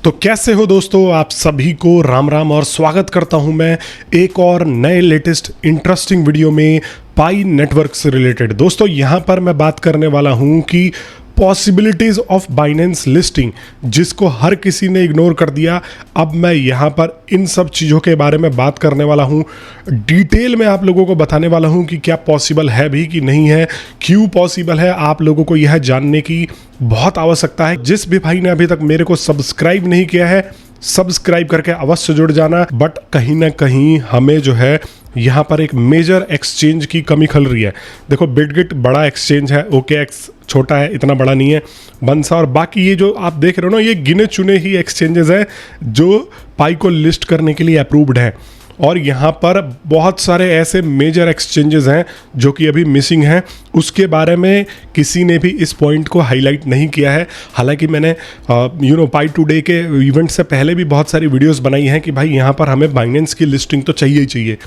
तो कैसे हो दोस्तों, आप सभी को राम राम और स्वागत करता हूं मैं एक और नए लेटेस्ट इंटरेस्टिंग वीडियो में पाई नेटवर्क से रिलेटेड। दोस्तों यहां पर मैं बात करने वाला हूं कि पॉसिबिलिटीज ऑफ बाइनेंस लिस्टिंग, जिसको हर किसी ने इग्नोर कर दिया। अब मैं यहाँ पर इन सब चीज़ों के बारे में बात करने वाला हूँ, डिटेल में आप लोगों को बताने वाला हूँ कि क्या पॉसिबल है भी कि नहीं है, क्यों पॉसिबल है। आप लोगों को यह जानने की बहुत आवश्यकता है। जिस भी भाई ने अभी तक मेरे को सब्सक्राइब नहीं किया है, सब्सक्राइब करके अवश्य जुड़ जाना। बट कहीं ना कहीं हमें जो है यहाँ पर एक मेजर एक्सचेंज की कमी खल रही है। देखो बिटगिट बड़ा एक्सचेंज है, OKX छोटा है, इतना बड़ा नहीं है। बंसा और बाकी ये जो आप देख रहे हो ना, ये गिने चुने ही एक्सचेंजेस हैं जो पाई को लिस्ट करने के लिए अप्रूव्ड है। और यहाँ पर बहुत सारे ऐसे मेजर एक्सचेंजेस हैं जो कि अभी मिसिंग हैं, उसके बारे में किसी ने भी इस पॉइंट को हाईलाइट नहीं किया है। हालांकि मैंने पाई टुडे के इवेंट से पहले भी बहुत सारी वीडियोस बनाई हैं कि भाई यहाँ पर हमें बाइनेंस की लिस्टिंग तो चाहिए ही चाहिए।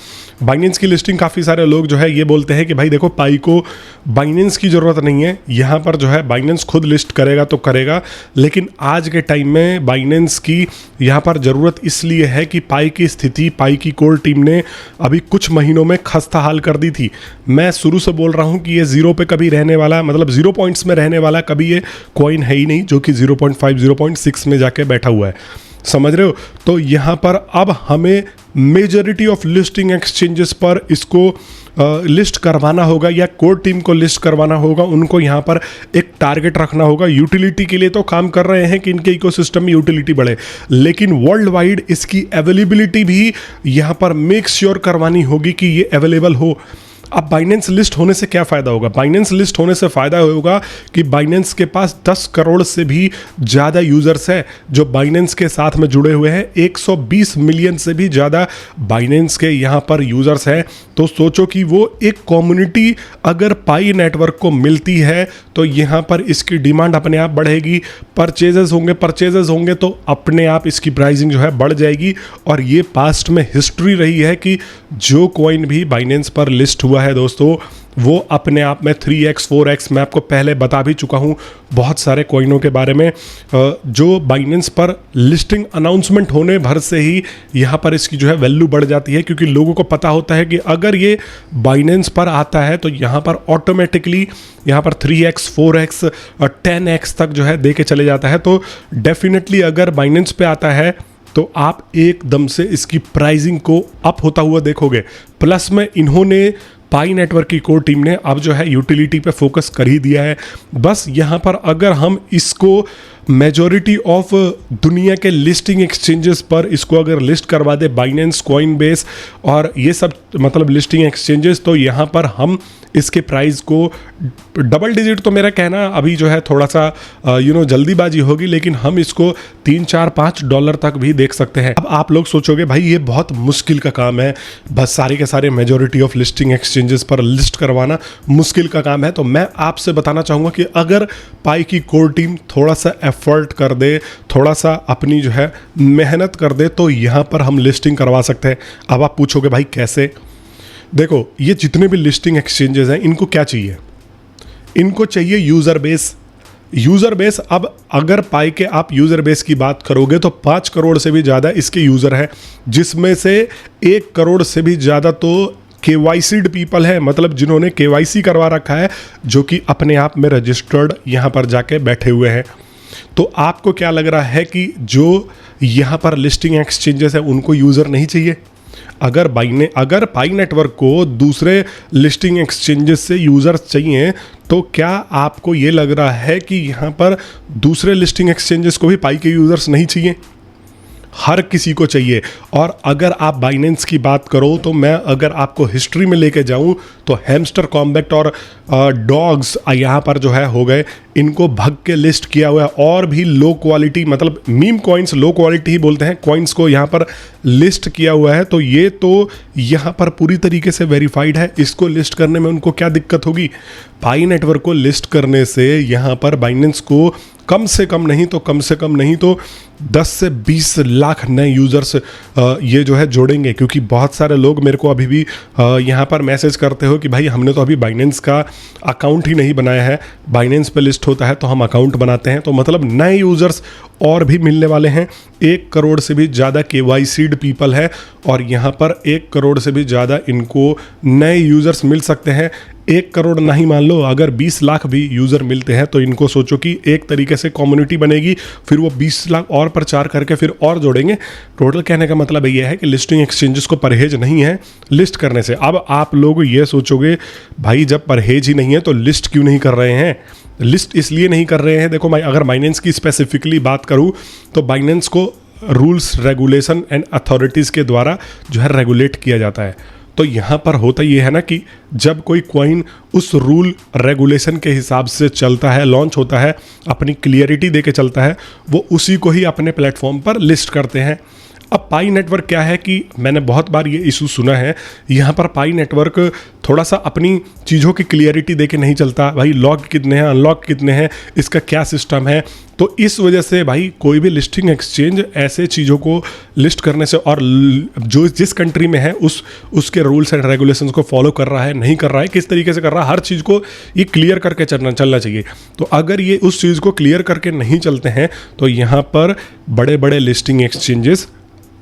बाइनेंस की लिस्टिंग काफ़ी सारे लोग जो है ये बोलते हैं कि भाई देखो पाई को बाइनेंस की ज़रूरत नहीं है, यहाँ पर जो है बाइनेंस खुद लिस्ट करेगा तो करेगा। लेकिन आज के टाइम में बाइनेंस की यहाँ पर ज़रूरत इसलिए है कि पाई की स्थिति, पाई की कोर टीम ने अभी कुछ महीनों में खस्ता हाल कर दी थी। मैं शुरू से बोल रहा हूँ कि ये जीरो पे कभी रहने वाला, मतलब 0 पॉइंट्स में रहने वाला कभी ये कॉइन है ही नहीं, जो कि 0.5 0.6 में जाके बैठा हुआ है। समझ रहे हो? तो यहाँ पर अब हमें मेजॉरिटी ऑफ लिस्टिंग एक्सचेंजेस पर इसको लिस्ट करवाना होगा या कोर टीम को लिस्ट करवाना होगा। उनको यहाँ पर एक टारगेट रखना होगा। यूटिलिटी के लिए तो काम कर रहे हैं कि इनके इकोसिस्टम में यूटिलिटी बढ़े, लेकिन वर्ल्ड वाइड इसकी अवेलेबिलिटी भी यहाँ पर मेक श्योर करवानी होगी कि ये अवेलेबल हो। अब बाइनेंस लिस्ट होने से क्या फ़ायदा होगा? बाइनेंस लिस्ट होने से फ़ायदा होगा कि बाइनेंस के पास 10 करोड़ से भी ज़्यादा यूज़र्स हैं जो बाइनेंस के साथ में जुड़े हुए हैं। 120 मिलियन से भी ज़्यादा बाइनेंस के यहाँ पर यूज़र्स हैं। तो सोचो कि वो एक कम्युनिटी अगर पाई नेटवर्क को मिलती है तो यहाँ पर इसकी डिमांड अपने आप बढ़ेगी। परचेजेस होंगे तो अपने आप इसकी प्राइसिंग जो है बढ़ जाएगी। और ये पास्ट में हिस्ट्री रही है कि जो कॉइन भी बाइनेंस पर लिस्ट हुआ है दोस्तों, वो अपने आप में 3x 4x, मैं आपको पहले बता भी चुका हूँ बहुत सारे कॉइनों के बारे में, जो बाइनेंस पर लिस्टिंग अनाउंसमेंट होने भर से ही यहाँ पर इसकी जो है वैल्यू बढ़ जाती है। क्योंकि लोगों को पता होता है कि अगर ये बाइनेंस पर आता है तो यहाँ पर ऑटोमेटिकली यहाँ पर 3x 4x और 10x तक जो है दे के चले जाता है। तो डेफिनेटली अगर बाइनेंस पे आता है तो आप एकदम से इसकी प्राइसिंग को अप होता हुआ देखोगे। प्लस में इन्होंने पाई नेटवर्क की कोर टीम ने अब जो है यूटिलिटी पे फोकस कर ही दिया है। बस यहाँ पर अगर हम इसको मेजॉरिटी ऑफ दुनिया के लिस्टिंग एक्सचेंजेस पर इसको अगर लिस्ट करवा दे, बाइनेंस, कॉइनबेस और ये सब मतलब लिस्टिंग एक्सचेंजेस, तो यहाँ पर हम इसके प्राइस को डबल डिजिट, तो मेरा कहना अभी जो है थोड़ा सा जल्दीबाजी होगी, लेकिन हम इसको 3 4 5 डॉलर तक भी देख सकते हैं। अब आप लोग सोचोगे भाई ये बहुत मुश्किल का काम है, बस सारे के सारे मेजॉरिटी ऑफ लिस्टिंग एक्सचेंजेस पर लिस्ट करवाना मुश्किल का काम है। तो मैं आपसे बताना चाहूँगा कि अगर पाई की कोर टीम थोड़ा सा एफर्ट कर दे, थोड़ा सा अपनी जो है मेहनत कर दे, तो यहाँ पर हम लिस्टिंग करवा सकते हैं। अब आप पूछोगे भाई कैसे? देखो ये जितने भी लिस्टिंग एक्सचेंजेस हैं, इनको क्या चाहिए? इनको चाहिए यूज़र बेस। अब अगर पाई के आप यूज़र बेस की बात करोगे तो 5 करोड़ से भी ज़्यादा इसके यूज़र हैं, जिसमें से 1 करोड़ से भी ज़्यादा तो KYC'd पीपल है, मतलब जिन्होंने KYC करवा रखा है, जो कि अपने आप में रजिस्टर्ड यहाँ पर जाके बैठे हुए हैं। तो आपको क्या लग रहा है कि जो यहाँ पर लिस्टिंग एक्सचेंजेस है उनको यूज़र नहीं चाहिए? अगर पाई नेटवर्क को दूसरे लिस्टिंग एक्सचेंजेस से यूज़र्स चाहिए, तो क्या आपको ये लग रहा है कि यहाँ पर दूसरे लिस्टिंग एक्सचेंजेस को भी पाई के यूज़र्स नहीं चाहिए? हर किसी को चाहिए। और अगर आप बाइनेंस की बात करो तो मैं अगर आपको हिस्ट्री में लेके जाऊं तो हैमस्टर कॉम्बैक्ट और डॉग्स यहाँ पर जो है हो गए, इनको भग के लिस्ट किया हुआ है। और भी लो क्वालिटी, मतलब मीम कॉइन्स, लो क्वालिटी ही बोलते हैं, कॉइन्स को यहाँ पर लिस्ट किया हुआ है। तो ये तो यहाँ पर पूरी तरीके से वेरीफाइड है। इसको लिस्ट करने में उनको क्या दिक्कत होगी? पाई नेटवर्क को लिस्ट करने से यहाँ पर बाइनेंस को कम से कम नहीं तो 10 से 20 लाख नए यूज़र्स ये जो है जोड़ेंगे, क्योंकि बहुत सारे लोग मेरे को अभी भी यहाँ पर मैसेज करते हो कि भाई हमने तो अभी बाइनेंस का अकाउंट ही नहीं बनाया है, बाइनेंस पे लिस्ट होता है तो हम अकाउंट बनाते हैं। तो मतलब नए यूज़र्स और भी मिलने वाले हैं। 1 करोड़ से भी ज़्यादा KYC'd पीपल है और यहाँ पर 1 करोड़ से भी ज़्यादा इनको नए यूज़र्स मिल सकते हैं। 1 करोड़ नहीं मान लो, अगर 20 लाख भी यूज़र मिलते हैं तो इनको सोचो कि एक तरीके से कम्युनिटी बनेगी, फिर वो 20 लाख और प्रचार करके फिर और जोड़ेंगे। टोटल कहने का मतलब ये है कि लिस्टिंग एक्सचेंजेस को परहेज नहीं है लिस्ट करने से। अब आप लोग ये सोचोगे भाई जब परहेज ही नहीं है तो लिस्ट क्यों नहीं कर रहे हैं? लिस्ट इसलिए नहीं कर रहे हैं, देखो अगर बाइनेंस की स्पेसिफिकली बात करूँ तो बाइनेंस को रूल्स, रेगुलेशन एंड अथॉरिटीज़ के द्वारा जो है रेगुलेट किया जाता है। तो यहाँ पर होता ये है ना कि जब कोई कॉइन उस रूल रेगुलेशन के हिसाब से चलता है, लॉन्च होता है, अपनी क्लियरिटी दे के चलता है, वो उसी को ही अपने प्लेटफॉर्म पर लिस्ट करते हैं। अब पाई नेटवर्क क्या है कि मैंने बहुत बार ये इशू सुना है, यहाँ पर पाई नेटवर्क थोड़ा सा अपनी चीज़ों की क्लियरिटी दे के नहीं चलता, भाई लॉक कितने हैं, अनलॉक कितने हैं, इसका क्या सिस्टम है। तो इस वजह से भाई कोई भी लिस्टिंग एक्सचेंज ऐसे चीज़ों को लिस्ट करने से, और जो जिस कंट्री में है उसके रूल्स एंड रेगुलेशंस को फॉलो कर रहा है, नहीं कर रहा है, किस तरीके से कर रहा है, हर चीज़ को ये क्लियर करके चलना चाहिए। तो अगर ये उस चीज़ को क्लियर करके नहीं चलते हैं तो यहाँ पर बड़े बड़े लिस्टिंग एक्सचेंजेस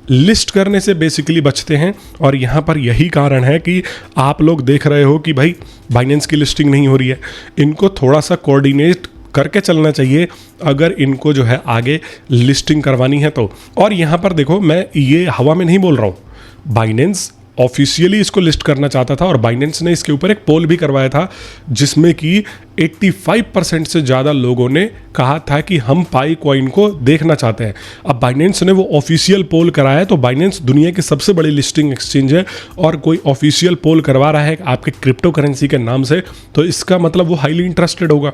लिस्ट करने से बेसिकली बचते हैं। और यहाँ पर यही कारण है कि आप लोग देख रहे हो कि भाई बाइनेंस की लिस्टिंग नहीं हो रही है। इनको थोड़ा सा कोऑर्डिनेट करके चलना चाहिए अगर इनको जो है आगे लिस्टिंग करवानी है तो। और यहाँ पर देखो, मैं ये हवा में नहीं बोल रहा हूँ, बाइनेंस ऑफिशियली इसको लिस्ट करना चाहता था और बाइनेंस ने इसके ऊपर एक पोल भी करवाया था जिसमें कि 85% से ज़्यादा लोगों ने कहा था कि हम पाई कॉइन को देखना चाहते हैं। अब बाइनेंस ने वो ऑफिशियल पोल कराया है, तो बाइनेंस दुनिया की सबसे बड़ी लिस्टिंग एक्सचेंज है और कोई ऑफिशियल पोल करवा रहा है आपके क्रिप्टो करेंसी के नाम से, तो इसका मतलब वो हाईली इंटरेस्टेड होगा।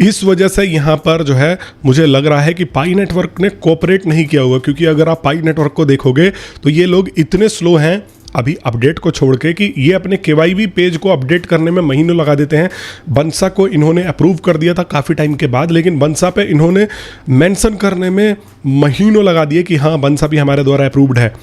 इस वजह से यहाँ पर जो है मुझे लग रहा है कि पाई नेटवर्क ने कोऑपरेट नहीं किया होगा, क्योंकि अगर आप पाई नेटवर्क को देखोगे तो ये लोग इतने स्लो हैं अभी अपडेट को छोड़ के कि ये अपने KYB पेज को अपडेट करने में महीनों लगा देते हैं। बंसा को इन्होंने अप्रूव कर दिया था काफ़ी टाइम के बाद, लेकिन बंसा पे इन्होंने मेंशन करने में महीनों लगा दिए कि हाँ बंसा भी हमारे द्वारा अप्रूव्ड है।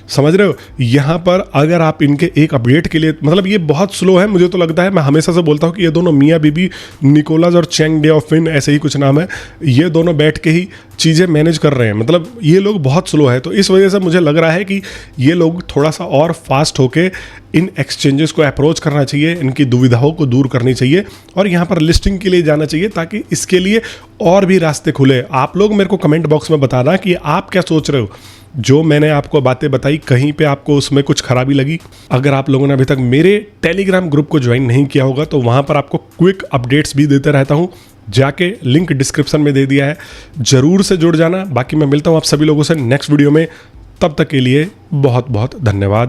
समझ रहे हो? यहाँ पर अगर आप इनके एक अपडेट के लिए, मतलब ये बहुत स्लो है। मुझे तो लगता है, मैं हमेशा से बोलता हूँ कि ये दोनों मियाँ बीबी निकोलस और चेंग डे ऑफ फिन, ऐसे ही कुछ नाम है, ये दोनों बैठ के ही चीज़ें मैनेज कर रहे हैं। मतलब ये लोग बहुत स्लो है। तो इस वजह से मुझे लग रहा है कि ये लोग थोड़ा सा और फास्ट होके इन एक्सचेंजेस को अप्रोच करना चाहिए, इनकी दुविधाओं को दूर करनी चाहिए और यहाँ पर लिस्टिंग के लिए जाना चाहिए, ताकि इसके लिए और भी रास्ते खुले। आप लोग मेरे को कमेंट बॉक्स में बताना कि आप क्या सोच रहे हो। जो मैंने आपको बातें बताई, कहीं पे आपको उसमें कुछ खराबी लगी? अगर आप लोगों ने अभी तक मेरे टेलीग्राम ग्रुप को ज्वाइन नहीं किया होगा तो वहाँ पर आपको क्विक अपडेट्स भी देते रहता हूँ, जाके लिंक डिस्क्रिप्शन में दे दिया है, ज़रूर से जुड़ जाना। बाकी मैं मिलता हूँ आप सभी लोगों से नेक्स्ट वीडियो में, तब तक के लिए बहुत बहुत धन्यवाद।